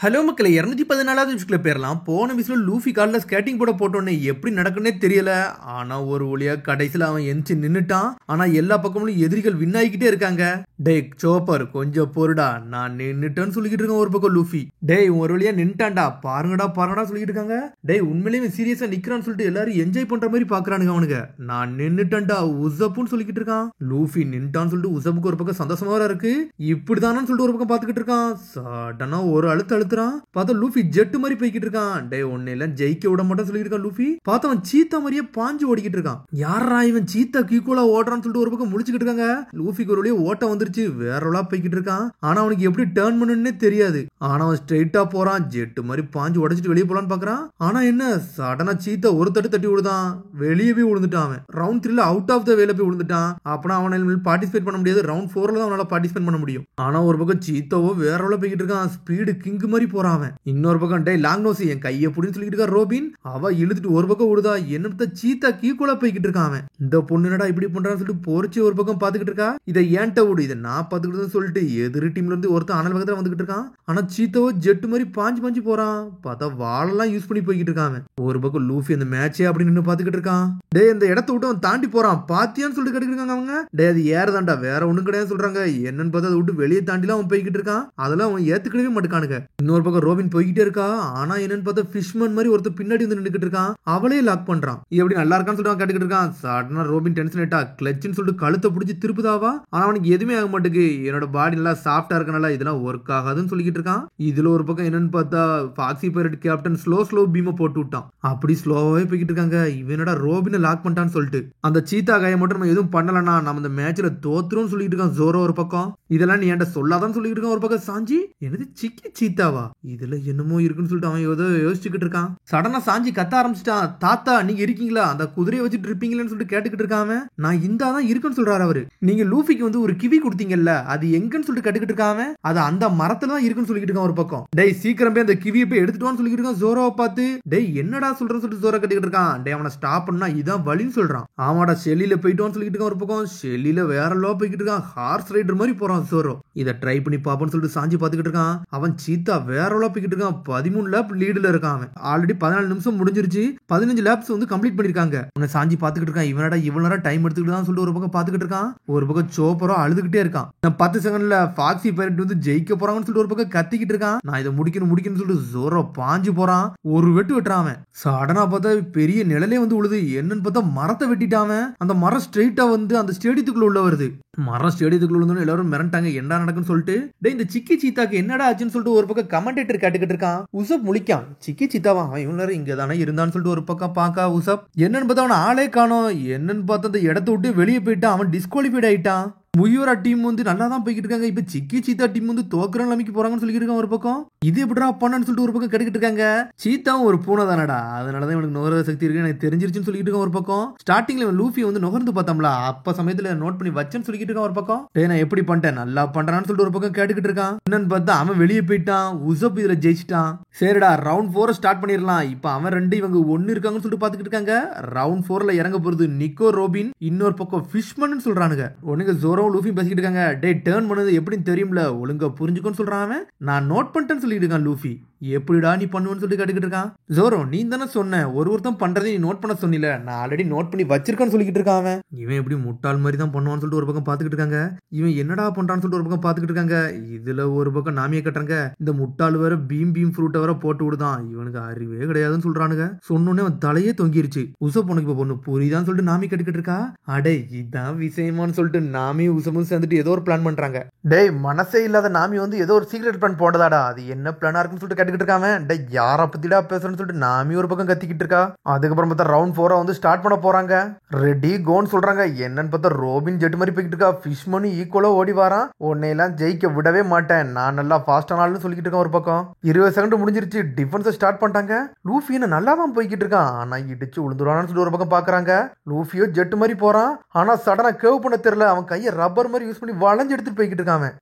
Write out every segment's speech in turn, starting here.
Hello மக்களே 214வது நிமிஷத்துல பேரலாம். போன விசில லூஃபி காலில் ஸ்கேட்டிங் போட போட்டோன்னே எப்படி நடக்குன்னே தெரியல. ஆனா ஒரு வழியா கடைசியில் அவன் எந்திச்சு நின்னுட்டான். ஆனா எல்லா பக்கமும் எதிரிகள் வின் ஆகிக்கிட்டே இருக்காங்க. டேய் சோப்பர் கொஞ்சம் பொருடா, நான் நின்னுட்டேன்னு சொல்லிக்கிட்டு இருக்கேன் ஒரு பக்கம் லூஃபி. டேய் ஒரு வழியா நின்ட்டான்டா, பாருங்கடா பாருங்கடா சொல்லிக்கிட்டு இருக்காங்க. டேய் உண்மையிலேயே சீரியஸா நிக்கிறான்னு சொல்லிட்டு எல்லாரும் என்ஜாய் பண்ற மாதிரி பாக்குறானுங்க அவனுங்க. நான் நின்னுட்டேன்டா உசப்புன்னு சொல்லிக்கிட்டு இருக்கான். லூஃபி நின்ட்டான்னு சொல்லிட்டு உசப்புக்கு ஒரு பக்கம் சந்தோஷமா இருக்கு. இப்படிதானு சொல்லிட்டு ஒரு பக்கம் பாத்துக்கிட்டு இருக்கான். சடனா ஒரு அழுத்த பார்த்தா லூஃபி ஜெட் மாதிரி போய்கிட்டு இருக்கான். டே ஒன்னு இல்ல ஜெயிக்க விட மாட்டேன்னு சொல்லிட்டு இருக்கான் லூஃபி. பார்த்தா அவன் சீத்தா மாதிரியே பாஞ்சு ஓடிக்கிட்டு இருக்கான். யாரா இவன் சீத்தா கீக்குலா ஓடுறான்னு சொல்லிட்டு ஒரு பக்கம் முடிச்சுக்கிட்டு இருக்காங்க. லூஃபிக்கு ஒரு வழியா ஓட்ட வந்துருச்சு, வேற ஒலா போய்கிட்டு இருக்கான். ஆனா அவனுக்கு எப்படி டர்ன் பண்ணுன்னே தெரியாது. ஆனா அவன் ஸ்ட்ரெயிட்டா போறான், ஜெட் மாதிரி பாஞ்சு உடைச்சிட்டு வெளியே போலான்னு பாக்குறான். ஆனா என்ன சடனா சீத்தா ஒரு தட்டு தட்டி விடுதான், வெளியே போய் விழுந்துட்டான். அவன் ரவுண்ட் 3ல அவுட் ஆஃப் த வேல போய் விழுந்துட்டான். அப்பனா அவனால பார்ட்டிசிபேட் பண்ண முடியாது. ரவுண்ட் 4ல தான் அவனால பார்ட்டிசிபேட் பண்ண முடியும். ஆனா ஒரு பக்கம் சீத்தாவோ வேற ஒலா போய்கிட்டு இருக்கான். ஸ்பீடு கிங் மாதிரி போறான். இன்னொரு பக்கம் டே லாங் நோஸ் என் கையை புடின்னு சொல்லிட்டு இருக்கா ரோபின். அவ இழுத்துட்டு ஒரு பக்கம் விடுதா. என்ன சீத்தா கீக்குலா போய்கிட்டு இருக்கான். அவன் இந்த பொண்ணுடா இப்படி பண்றான்னு சொல்லிட்டு பொறிச்சு ஒரு பக்கம் பாத்துக்கிட்டு இருக்கா. இதை ஏன்ட்ட விடு, இதை நான் பாத்துக்கிட்டு சொல்லிட்டு எதிரி டீம்ல இருந்து ஒருத்தன் அனல் பக்கத்துல வந்துகிட்டு இருக்கான். ஆனா சீத்தாவோ ஜெட் மாதிரி பாஞ்சு பாஞ்சு போறான். பார்த்தா வாழெல்லாம் யூஸ் பண்ணி போய்கிட்டு இருக்கான். ஒரு பக்கம் லூஃபி அந்த மேட்சே அப்படின்னு நின்று பாத்துக்கிட்டு இருக்கான். டே இந்த இடத்த விட்டு அவன் தாண்டி போறான் பாத்தியான்னு சொல்லிட்டு கேட்டுக்கிட்டு இருக்காங்க அவங்க. டே அது ஏறதாண்டா, வேற ஒண்ணு கிடையாது சொல்றாங்க. என்னன்னு பார்த்தா அதை விட்டு வெளியே தாண்டிலாம் அவன் போய்கிட்டு இருக்கான். அதெல்லாம் அவன் ஏத்துக்கவே மாட்டுக்கானுங்க. இன்னொரு பக்கம் ரோபின் போய்கிட்டே இருக்கா. ஆனா என்னன்னு பார்த்தா ஃபிஷ்மேன் மாதிரி ஒருத்தர் பின்னாடி வந்து நின்னுக்கிட்டு இருக்கான். அவளே லாக் பண்றான். எப்படி நல்லா இருக்கான்னு சொல்லிட்டு கேட்டுக்கிட்டு இருக்கான். சடனா ரோபின் டென்ஷன் ஆயிட்டா. கிளட்ச்னு சொல்லிட்டு கழுத்தை பிடிச்சி திருப்புதாவா. ஆனா அவனுக்கு எதுவுமே ஆக மாட்டேங்குது. என்னோட பாடி நல்லா சாஃப்டா இருக்கனால இதெல்லாம் ஒர்க் ஆகாதுன்னு சொல்லிக்கிட்டு இருக்கான். இதுல ஒரு பக்கம் என்னன்னு பார்த்தா ஃபாக்ஸி பைரட் கேப்டன் ஸ்லோ பீமை போட்டு விட்டான். அப்படி ஸ்லோவாவே போய்கிட்டு இருக்காங்க. இவனோட ரோபினை லாக் பண்ணிட்டான்னு சொல்லிட்டு அந்த சீத்தா கையை மட்டும் நம்ம எதுவும் பண்ணலன்னா நம்ம இந்த மேட்ச்ல தோத்துரும் சொல்லிட்டு இருக்கான் ஜோரோ ஒரு பக்கம். இதெல்லாம் நீ என்கிட்ட சொல்லாதான் சொல்லிட்டு இருக்கான் ஒரு பக்கம் சாஞ்சி. என்னது சிக்கி சீத்தாவா, இதுல என்னமோ இருக்குன்னு சொல்லிட்டு அவன் ஏதோ யோசிச்சுக்கிட்டு இருக்கான். சடனா சாஞ்சி கத்த ஆரம்பிச்சிட்டான். தாத்தா நீங்க இருக்கீங்களா, அந்த குதிரையை வச்சுட்டு இருப்பீங்களேன்னு சொல்லிட்டு கேட்டுக்கிட்டு இருக்காம. நான் இந்தாதான் இருக்குன்னு சொல்றாரு அவரு. நீங்க லூஃபிக்கு வந்து ஒரு கிவி கொடுத்தீங்கல்ல, அது எங்கன்னு சொல்லிட்டு கேட்டுக்கிட்டு இருக்காம. அது அந்த மரத்துல தான் இருக்குன்னு சொல்லிட்டு இருக்கான் ஒரு பக்கம். டேய் சீக்கிரம் போய் அந்த கிவியை போய் எடுத்துட்டு சொல்லிட்டு இருக்கான் ஜோரோவை பார்த்து. டேய் என்னடா சொல்றேன்னு சொல்லிட்டு ஜோரோ கட்டிக்கிட்டு இருக்கான். டே அவனை ஸ்டாப் பண்ணா இதான் வழின்னு சொல்றான். ஆமாடா ஷெல்லில போயிட்டு சொல்லிட்டு இருக்கான் ஒரு பக்கம். ஷெல்லில வேற லோ போய்கிட்டு இருக்கான். ஹார்ஸ் ரைடர் மாதிரி போறான் ஜோரோ. இதை ட்ரை பண்ணி பாப்போன்னு சொல்லிட்டு சாஞ்சி பாத்துக்கிட்டு இருக்கான். அவன் சீத்தா வேற லோ போய்கிட்டு இருக்கான். 13 லேப் லீடுல இருக்கான். ஆல்ரெடி 14 நிமிஷம் முடிஞ்சிருச்சு. 15 லேப்ஸ் வந்து கம்ப்ளீட் பண்ணிருக்காங்க. உன்னை சாஞ்சி பாத்துக்கிட்டு இருக்கான். இவனடா இவ்வளவு நேரம் டைம் எடுத்துக்கிட்டு தான் சொல்லிட்டு ஒரு பக்கம் பாத்துக்கிட்டு இருக்கான். ஒரு பக்கம் சோப்பரோ அழுதுகிட்டே இருக்கான். 10 செகண்ட்ல ஃபாக்ஸி பைரட் வந்து ஜெயிக்க போறாங்கன்னு சொல்லிட்டு ஒரு பக்கம் கத்திக்கிட்டு இருக்கான். நான் இதை முடிக்கணும்னு சொல்லிட்டு ஜோரோ பாஞ்சு போறான். ஒரு வெட்டு வெட்டுறான். சடனா பார்த்தா பெரிய நிழலே வந்து உழுது. என்னன்னு பார்த்தா மரத்தை வெட்டிட்டான். அந்த மரம் ஸ்ட்ரெயிட்டா வந்து அந்த ஸ்டேடியத்துக்குள்ள உள்ள வருது. மரம் ஸ்டேடியத்துக்குள்ள வந்து எல்லாரும் மிரண்டாங்க என்ன நடக்குன்னு சொல்லிட்டு. டே இந்த சிக்கி சீத்தாக்கு என்னடா ஆச்சுன்னு சொல்லிட்டு ஒரு பக்கம் கமெண்டேட்டர் கேட்டுக்கிட்டு இருக்கான். உசப் முழிக்கான். சிக்கி சித்தாவா அவன் இவனரு இங்க தானே இருந்தான்னு சொல்லிட்டு ஒரு பக்கம் பாக்கா உசப் என்னன்னு பார்த்தா அவன் ஆளே காணோம். என்னன்னு பார்த்தா அந்த இடத்த விட்டு வெளியே போயிட்டான். அவன் டிஸ்குவாலிஃபைட் ஆயிட்டான். முயூரா டீம் வந்து நல்லா தான் போய்கிட்டு இருக்காங்க. இப்ப சிக்கி சீத்தா டீம் வந்து தோக்குற நிலைமைக்கு போறாங்கன்னு சொல்லிட்டு இருக்கான் ஒரு பக்கம். இது எப்படிடா பண்ணான்னு சொல்லிட்டு ஒரு பக்கம் கேட்டுக்கிட்டு இருக்காங்க. சீத்தாவும் ஒரு பூனை தானடா, அதனாலதான் இவனுக்கு நுகர சக்தி இருக்கு எனக்கு தெரிஞ்சிருச்சுன்னு சொல்லிட்டு இருக்கான் ஒரு பக்கம். ஸ்டார்டிங்ல லூஃபி வந்து நுகர்ந்து பார்த்தோம்ல, அப்ப சமயத்துல நோட் பண்ணி வச்சேன்னு சொல்லிட்டு இருக்கான் ஒரு பக்கம். நான் எப்படி பண்ணிட்டேன் நல்லா பண்றான்னு சொல்லிட்டு ஒரு பக்கம் கேட்டுக்கிட்டு இருக்கான். என்னன்னு பார்த்தா அவன் வெளியே போயிட்டான். உசப் இதுல ஜெயிச்சிட்டான். சரிடா ரவுண்ட் 4 ஸ்டார்ட் பண்ணிடலாம். இப்ப அவன் 2 இவங்க 1 இருக்காங்கன்னு சொல்லிட்டு பாத்துக்கிட்டு இருக்காங்க. ரவுண்ட் 4ல இறங்க போறது நிக்கோ ரோபின், இன்னொரு பக்கம் ஃபிஷ்மன் சொல்றானுங்க. ஒண்ணுங்க ஜோரோ லூஃபி பேசிக்கிட்டு இருக்காங்க. டே டர்ன் பண்ணது எப்படின்னு தெரியும்ல, ஒழுங்கா புரிஞ்சுக்கோன்னு சொல்றான். நான் நோட் பண்ணிட்டேன்னு சொல்லிட்டு இருக்கான் லூஃபி. எப்படிடா நீ பண்ணுவேன்னு சொல்லிட்டு கேட்டுக்கிட்டு இருக்கான். ஜோரோ நீ தானே சொன்ன ஒருத்தன் பண்றதை நீ நோட் பண்ண சொன்னில, நான் ஆல்ரெடி நோட் பண்ணி வச்சிருக்கான்னு சொல்லிக்கிட்டு இருக்கான். இவன் எப்படி முட்டாள் மாதிரி தான் பண்ணுவான்னு சொல்லிட்டு ஒரு பக்கம் பாத்துக்கிட்டு இருக்காங்க. இவன் என்னடா பண்றான்னு சொல்லிட்டு ஒரு பக்கம் பாத்துக்கிட்டு இருக்காங்க. இதுல ஒரு பக்கம் நாமியை கட்டுறாங்க. இந்த முட்டாள் வேற பீம் ஃப்ரூட்டை வேற போட்டு விடுதான். இவனுக்கு அறிவே கிடையாதுன்னு சொல்றானுங்க. சொன்னோன்னே அவன் தலையே தொங்கிருச்சு. உசப் உனக்கு இப்ப பொண்ணு புரியுதான்னு சொல்லிட்டு நாமி கட்டிக்கிட்டு இருக்கா. அடே இதான் விஷயமான்னு சொல்லிட்டு நாமி உசமும் சேர்ந்துட்டு ஏதோ ஒரு பிளான் பண்றாங்க. டேய் மனசே இல்லாத நாமி வந்து ஏதோ ஒரு சீக்ரெட் பிளான் போட்டதாடா, அது என்ன பிளானா இருக்குன்னு சொல்லிட்டு இருக்காம. யார பத்திடா பேசுறேன்னு சொல்லிட்டு நாமி ஒரு பக்கம் கத்திக்கிட்டு இருக்கா. அதுக்கப்புறம் பார்த்தா ரவுண்ட் 4 வந்து ஸ்டார்ட் பண்ண போறாங்க. ரெடி கோன்னு சொல்றாங்க. என்னன்னு பார்த்தா ரோபின் ஜெட் மாதிரி போய்கிட்டு இருக்கா. ஃபிஷ்மன் ஈக்குவலா ஓடி வாரான். உன்னையெல்லாம் ஜெயிக்க விடவே மாட்டேன், நான் நல்லா ஃபாஸ்ட் ஆனாலும் சொல்லிக்கிட்டு இருக்கேன் ஒரு பக்கம். 20 செகண்ட் முடிஞ்சிருச்சு. டிஃபென்ஸ் ஸ்டார்ட் பண்ணிட்டாங்க. லூஃபி என்ன நல்லா தான் போய்கிட்டு இருக்கான். ஆனா இடிச்சு விழுந்துருவான்னு சொல்லிட்டு ஒரு பக்கம் பாக்குறாங்க. லூஃபியோ ஜெட் மாதிரி போறான். ஆனா சடனா கேவ் பண்ண தெரியல. அவன் கையை ரப்பர் மாதிரி யூஸ் பண்ணி வளைஞ்சு எடுத்துட்டு போய்கிட்டு இருக்கான்.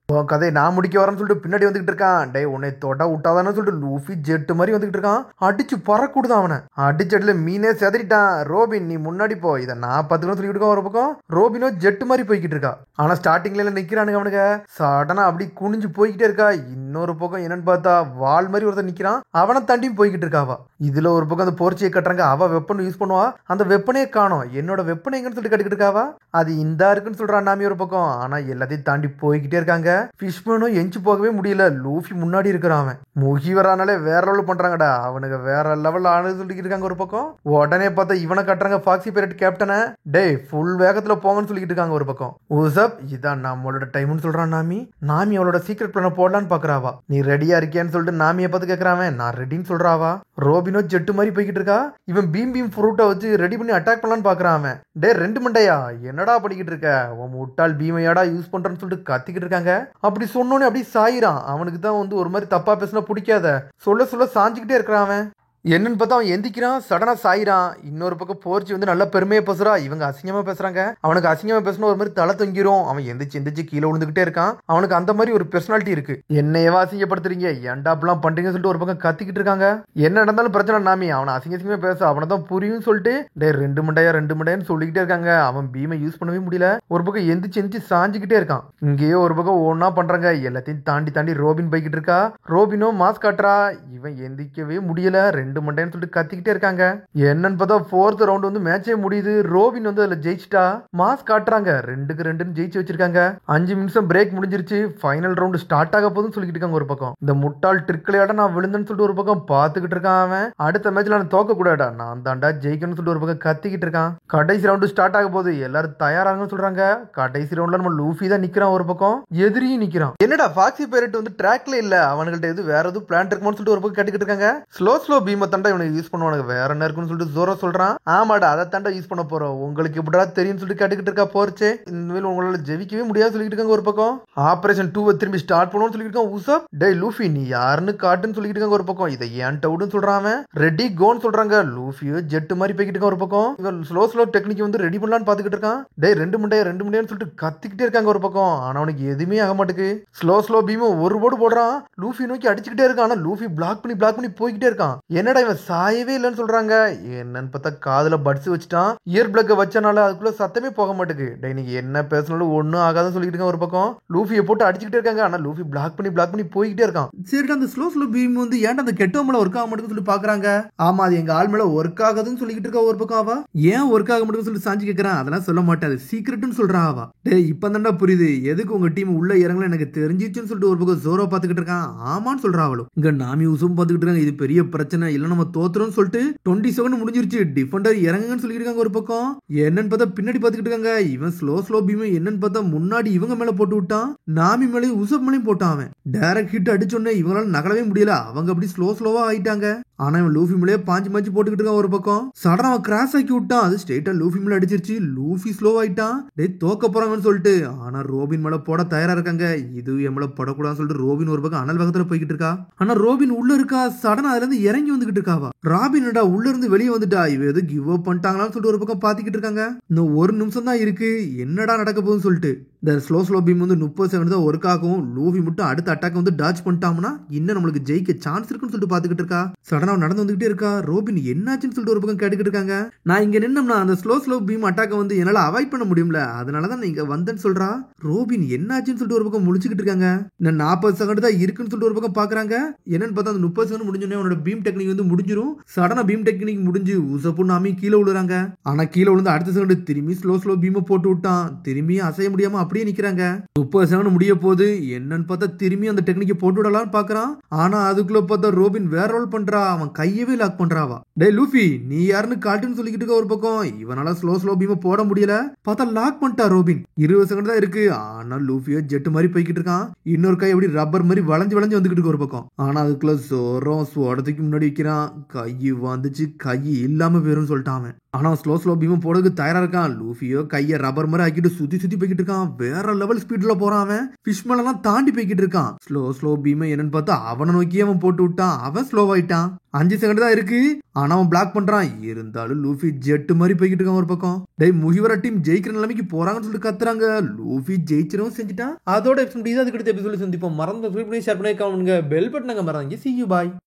கதை நான் முடிக்க வரேன்னு சொல்லிட்டு பின்னாடி வந்துகிட்டு இருக்கான். டே உன்னை தொட விட்டாதான்னு சொல்லிட்டு லூஃபி ஜெட்டு மாதிரி வந்துகிட்டு இருக்கான். அடிச்சு பறக்கூடுது அவனை. அடிச்சடில மீனே செதறிட்டான். ரோபின் நீ முன்னாடி போ, இதை நான் பார்த்துக்கணும் சொல்லிட்டு இருக்கோம். ஒரு பக்கம் ரோபினோ ஜெட்டு மாதிரி போய்கிட்டு இருக்கா. ஆனா ஸ்டார்டிங்ல நிக்கிறானுங்க அவனுங்க. சடனா அப்படி குனிஞ்சு போய்கிட்டே இருக்கா. இன்னொரு பக்கம் என்னன்னு பார்த்தா வால் மாதிரி ஒருத்தர் நிக்கிறான். அவனை தாண்டி போய்கிட்டு இருக்காவா. இதுல ஒரு பக்கம் அந்த போர்ச்சியை கட்டுறாங்க. அவ வெப்பன் யூஸ் பண்ணுவா. அந்த வெப்பனே காணோம். என்னோட வெப்பனை எங்கன்னு சொல்லிட்டு கட்டிக்கிட்டு இருக்காவா. அது இந்த இருக்குன்னு சொல்றான் நாமி ஒரு பக்கம். ஆனா எல்லாத்தையும் தாண்டி போய்கிட்டே இருக்காங்க. ஃபிஷ்மேனும் எஞ்சி போகவே முடியல. லூஃபி முன்னாடி இருக்கிறான். அவன் முகி வரானாலே வேற லெவல் பண்றாங்கடா. அவனுக்கு வேற லெவல் ஆனது சொல்லிட்டு இருக்காங்க ஒரு பக்கம். உடனே பார்த்தா இவனை கட்டுறாங்க ஃபாக்ஸி பைரட் கேப்டனை. டே ஃபுல் வேகத்துல போங்கன்னு சொல்லிட்டு இருக்காங்க ஒரு பக்கம். உசப் இதான் நம்மளோட டைம்னு சொல்றான் நாமி. நாமி அவளோட சீக்ரெட் பிளான போடலான்னு பாக்குறாவா. நீ ரெடியா இருக்கியான்னு சொல்லிட்டு நாமியை பார்த்து கேட்கறான். நான் ரெடின்னு சொல்றாவா. ரோபினோ ஜெட்டு மாதிரி போய்கிட்டு இருக்கா. இவன் பீம் ஃப்ரூட்டை வச்சு ரெடி பண்ணி அட்டாக் பண்ணலான்னு பாக்குறான். அவன் டே ரெண்டு மண்டையா என்னடா படிக்கிட்டு இருக்க, உன் முட்டாள் பீமையாடா யூஸ் பண்றேன்னு சொல்லிட்டு கத்திக்கிட்டு இருக்காங்க. அப்படி சொன்னோன்னே அப்படி சாயிரான். அவனுக்கு தான் ஒரு மாதிரி தப்பா பேசினா பிடிக்காத. சொல்ல சொல்ல சாஞ்சிக்கிட்டே இருக்கிறான். அவன் என்னன்னு பார்த்தா அவன் எந்திக்கிறான். சடனா சாயிரான். இன்னொரு பக்கம் போர்ச்சி நல்ல பெருமையை பேசுறா. இவங்க அசிங்கமா பேசுறாங்க. அவனுக்கு அசிங்கமா பேசணும் ஒரு மாதிரி தலை தொங்கிரும். அவன் எந்திரிச்சு கீழே விழுந்துகிட்டே இருக்கான். அவனுக்கு அந்த மாதிரி ஒரு பெர்சனாலிட்டி இருக்கு. என்னையவா அசிங்கப்படுத்துறீங்க, ஏன்டா அப்படிலாம் பண்றீங்கன்னு சொல்லிட்டு ஒரு பக்கம் கத்திக்கிட்டு இருக்காங்க. என்ன நடந்தாலும் பிரச்சனை நாமி அவனை அசிங்கமா பேச அவனை தான் புரியும் சொல்லிட்டு டே ரெண்டு மண்டையான்னு சொல்லிக்கிட்டே இருக்காங்க. அவன் பீமை யூஸ் பண்ணவே முடியல. ஒரு பக்கம் எந்திரிச்சு சாஞ்சிக்கிட்டே இருக்கான். இங்கேயே ஒரு பக்கம் ஒன்னா பண்றாங்க. எல்லாத்தையும் தாண்டி ரோபின் போய்கிட்டு இருக்கா. ரோபினோ மாஸ்க் காட்டுறா. இவன் எந்திரிக்கவே முடியல. ரெண்டு மண்டைன்னு சொல்லிட்டு கத்திக்கிட்டே இருக்காங்க. என்னன்னு பார்த்தா ஃபோர்த் ரவுண்ட் மேட்சே முடியுது. ரோபின் அதுல ஜெயிச்சிட்டா. மாஸ் காட்டுறாங்க. 2-2 ஜெயிச்சு வச்சிருக்காங்க. 5 நிமிஷம் பிரேக் முடிஞ்சிருச்சு. ஃபைனல் ரவுண்ட் ஸ்டார்ட் ஆக போதுன்னு சொல்லிட்டு இருக்காங்க ஒரு பக்கம். இந்த முட்டாள் ட்ரிக்லையாட நான் விழுந்தேன்னு சொல்லிட்டு ஒரு பக்கம் பாத்துக்கிட்டு இருக்கான். அவன் அடுத்த மேட்ச்ல நான் தோக்க கூடாடா, நான் தாண்டா ஜெயிக்கணும்னு சொல்லிட்டு ஒரு பக்கம் கத்திக்கிட்டு இருக்கான். கடைசி ரவுண்ட் ஸ்டார்ட் ஆக போகுது. எல்லாரும் தயாராங்கன்னு சொல்றாங்க. கடைசி ரவுண்ட்ல நம்ம லூஃபி தான் நிக்கிறான். ஒரு பக்கம் எதிரியும் நிக்கிறான். என்னடா ஃபாக்ஸி பைரட் ட்ராக்ல இல்ல, அவங்கள்ட்ட எது வேற எதுவும் பிளான் இருக்குமோன்னு சொல்லிட்டு ஒரு பக்கம் கட்டிக்கிட்டு இருக்காங்க. ஸ்லோ பீம் தாண்டா இவனுக்கு யூஸ் பண்ணுவானுங்க, வேற என்ன இருக்குன்னு சொல்லிட்டு ஜோரா சொல்றான். ஆமாடா அதை தாண்டா யூஸ் பண்ண போறோம், உங்களுக்கு எப்படா தெரியும் சொல்லிட்டு கேட்டுக்கிட்டு இருக்கா போர்ச்சே. இனிமேல் உங்களால ஜெயிக்கவே முடியாது சொல்லிட்டு இருக்காங்க ஒரு பக்கம். ஆபரேஷன் 2 திரும்பி ஸ்டார்ட் பண்ணுவோம்னு சொல்லிட்டு இருக்கான். உசப் டே லூஃபி நீ யாருன்னு காட்டுன்னு சொல்லிட்டு இருக்காங்க ஒரு பக்கம். இதை ஏன் டவுட்னு சொல்றான். ரெடி கோன்னு சொல்றாங்க. லூஃபியோ ஜெட் மாதிரி போய்கிட்டு இருக்கான் ஒரு பக்கம். இவன் ஸ்லோ டெக்னிக் ரெடி பண்ணலான்னு பாத்துக்கிட்டு இருக்கான். டே ரெண்டு மண்டையான்னு சொல்லிட்டு கத்திக்கிட்டே இருக்காங்க ஒரு பக்கம். ஆனா அவனுக்கு எதுவுமே ஆக மாட்டுக்கு. ஸ்லோ பீம் ஒரு போடு போடுறான். லூஃபி நோக்கி அடிச்சுக்கிட்டே இருக்கான். ஆனா லூஃபி பிளாக் பண்ணி போய்கிட்டே இருக்கான். என்னடா இவன் சாயவே இல்லைன்னு சொல்றாங்க. என்னன்னு பார்த்தா காதுல பட்ஸ் வச்சுட்டான். இயர் பிளக் வச்சனால அதுக்குள்ள சத்தமே போக மாட்டுக்கு. டே நீங்க என்ன பேசினாலும் ஒன்னும் ஆகாதுன்னு சொல்லிட்டு இருக்கான் ஒரு பக்கம். லூஃபியை போட்டு அடிச்சுக்கிட்டே இருக்காங்க. ஆனா லூஃபி பிளாக் பண்ணி போய்கிட்டே இருக்கான். சரிடா அந்த ஸ்லோ பீம் ஏன்டா அந்த கெட்ட மேல ஒர்க் ஆக மாட்டேன்னு சொல்லி பாக்குறாங்க. ஆமா அது எங்க ஆள் மேல ஒர்க் ஆகுதுன்னு சொல்லிட்டு இருக்கா ஒரு பக்கம். அவ ஏன் ஒர்க் ஆக மாட்டேன்னு சொல்லி சாஞ்சி கேட்கறான். அதெல்லாம் சொல்ல மாட்டேன், அது சீக்கிரட்னு சொல்றான். அவ டே இப்ப தாண்டா புரியுது எதுக்கு உங்க டீம் உள்ள இறங்கல எனக்கு தெரிஞ்சிச்சுன்னு சொல்லிட்டு ஒரு பக்கம் ஜோரோ பாத்துக்கிட்டு இருக்கான். ஆமான்னு சொல்றா அவளும். இங்க நாமி உசும் பாத்துக்கிட்டு இருக்காங்க. இது பெரிய பிரச்சனை இல்ல, நம்ம தோத்துறோம்னு சொல்லிட்டு 20 செகண்ட் முடிஞ்சிருச்சு. டிஃபெண்டர் இறங்குங்கன்னு சொல்லிட்டு இருக்காங்க ஒரு பக்கம். என்னன்னு பார்த்தா பின்னாடி பாத்துக்கிட்டு இருக்காங்க. இவன் ஸ்லோ பீம் என்னன்னு பார்த்தா முன்னாடி இவங்க மேல போட்டு விட்டான். நாமி மேலையும் உசப் மேலையும் போட்டான். அவன் டைரக்ட் ஹிட் அடிச்சோன்னே இவங்களால நகலவே முடியல. அவங்க அப்படி ஸ்லோவா ஆயிட்டாங்க. ஆனா இவன் லூஃபி மேலேயே பாஞ்சு போட்டுக்கிட்டு இருக்கான் ஒரு பக்கம். சடனா அவன் கிராஸ் ஆக்கி விட்டான். அது ஸ்ட்ரெயிட்டா லூஃபி மேல அடிச்சிருச்சு. லூஃபி ஸ்லோ ஆயிட்டான். டே தோக்க போறாங்கன்னு சொல்லிட்டு. ஆனா ரோபின் மேல போட தயாரா இருக்காங்க. இது எம்மள படக்கூடாதுன்னு சொல்லிட்டு ரோபின் ஒரு பக்கம் அனல் வேகத்துல போய்கிட்டு இருக்கா. ஆனா ரோபின் உள்ள இருக்கா. சடனா அதுல இருந்து இறங்கி வந்துகிட்டு இருக்காவா. ராபின் உள்ள இருந்து வெளியே வந்துட்டா. இவ எது கிவ் அப் பண்ணிட்டாங்களான்னு சொல்லிட்டு ஒரு பக்கம் பாத்துக்கிட்டு இருக்காங்க. இன்னும் 1 நிமிஷம் தான் இருக்கு, என்னடா நடக்க போகுதுன்னு சொல்லிட்டு. இந்த ஸ்லோ பீம் 30 செகண்ட் தான் ஒர்க் ஆகும். லூஃபி மட்டும் அடுத்த அட்டாக் டாச் பண்ணிட்டாங்கன்னா இன்னும் நம்மளுக்கு ஜெயிக்க சான்ஸ் இருக்குன்னு சொல்லிட்டு பாத்துக்கிட்டு இருக்கா. சடனா நடந்து வந்துகிட்டே இருக்கா. ரோபின் என்னாச்சுன்னு சொல்லிட்டு ஒரு பக்கம் கேட்டுக்கிட்டு இருக்காங்க. நான் இங்க நின்னோம்னா அந்த ஸ்லோ பீம் அட்டாக் என்னால அவாய்ட் பண்ண முடியும்ல, அதனாலதான் நீங்க வந்தேன்னு சொல்றா. ரோபின் என்னாச்சுன்னு சொல்லிட்டு ஒரு பக்கம் முடிச்சுக்கிட்டு இருக்காங்க. இன்னும் 40 செகண்ட் தான் இருக்குன்னு சொல்லிட்டு ஒரு பக்கம் பாக்குறாங்க. என்னன்னு பார்த்தா அந்த 30 செகண்ட் முடிஞ்சோடனே அவனோட பீம் டெக்னிக் முடிஞ்சிரும். சடனா பீம் டெக்னிக் முடிஞ்சு உசப்பு நாமி கீழே விழுறாங்க. ஆனா கீழே விழுந்து அடுத்த செகண்ட் திரும்பி ஸ்லோ பீம் போட்டு விட்டான். திரும்பி அசைய முடியாம அப்படியே நிக்கிறாங்க. 30 செகண்ட் முடிய போது என்னன்னு பார்த்தா திரும்பி அந்த டெக்னிக்கை போட்டு விடலாம்னு பாக்குறான். ஆனா அதுக்குள்ள பார்த்தா ரோபின் வேற ரோல் பண்றா. அவன் கையவே லாக் பண்றாவா. டே லூஃபி நீ யாருன்னு காட்டுன்னு சொல்லிக்கிட்டு இருக்க ஒரு பக்கம். இவனால ஸ்லோ பீம் போட முடியல. பார்த்தா லாக் பண்ணிட்டா ரோபின். 20 செகண்ட் தான் இருக்கு. ஆனா லூஃபியோ ஜெட் மாதிரி போய்கிட்டு இருக்கான். இன்னொரு கை எப்படி ரப்பர் மாதிரி வளைஞ்சு வந்துகிட்டு இருக்கு ஒரு பக்கம். ஆனா அதுக்குள்ள சோரம் சோடத்துக்கு முன்னாடி வைக்கிறான். கை வந்துச்சு, கை இல்லாம போயிரும் சொல்லிட்டான் அவன். ஆனா ஸ்லோ பீம் போடுறதுக்கு தயாரா இருக்கான். லூஃபியோ கைய ரப்பர் மாதிரி ஆக்கிட்டு சுத்தி போய்கிட்டு இருக்கான். வேற லெவல் ஸ்பீட்ல போறான். அவன் ஃபிஷ் மேலாம் தாண்டி போய்கிட்டு இருக்கான். ஸ்லோ பீம் என்னன்னு பார்த்தா அவனை நோக்கி அவன் போட்டு விட்டான். அவன் ஸ்லோ ஆயிட்டான். 5 செகண்ட் தான் இருக்கு. ஆனா அவன் பிளாக் பண்றான். இருந்தாலும் லூஃபி ஜெட் மாதிரி போய்கிட்டு இருக்கான் ஒரு பக்கம். டே முகிவர டீம் ஜெயிக்கிற நிலைமைக்கு போறாங்கன்னு சொல்லிட்டு கத்துறாங்க. லூஃபி ஜெயிச்சிரும் செஞ்சுட்டான். அதோட அதுக்கு அடுத்த எபிசோட் சந்திப்போம். மறந்து ஷேர் பண்ணி பெல் பட்டனை மறந்தாங்க. See you bye.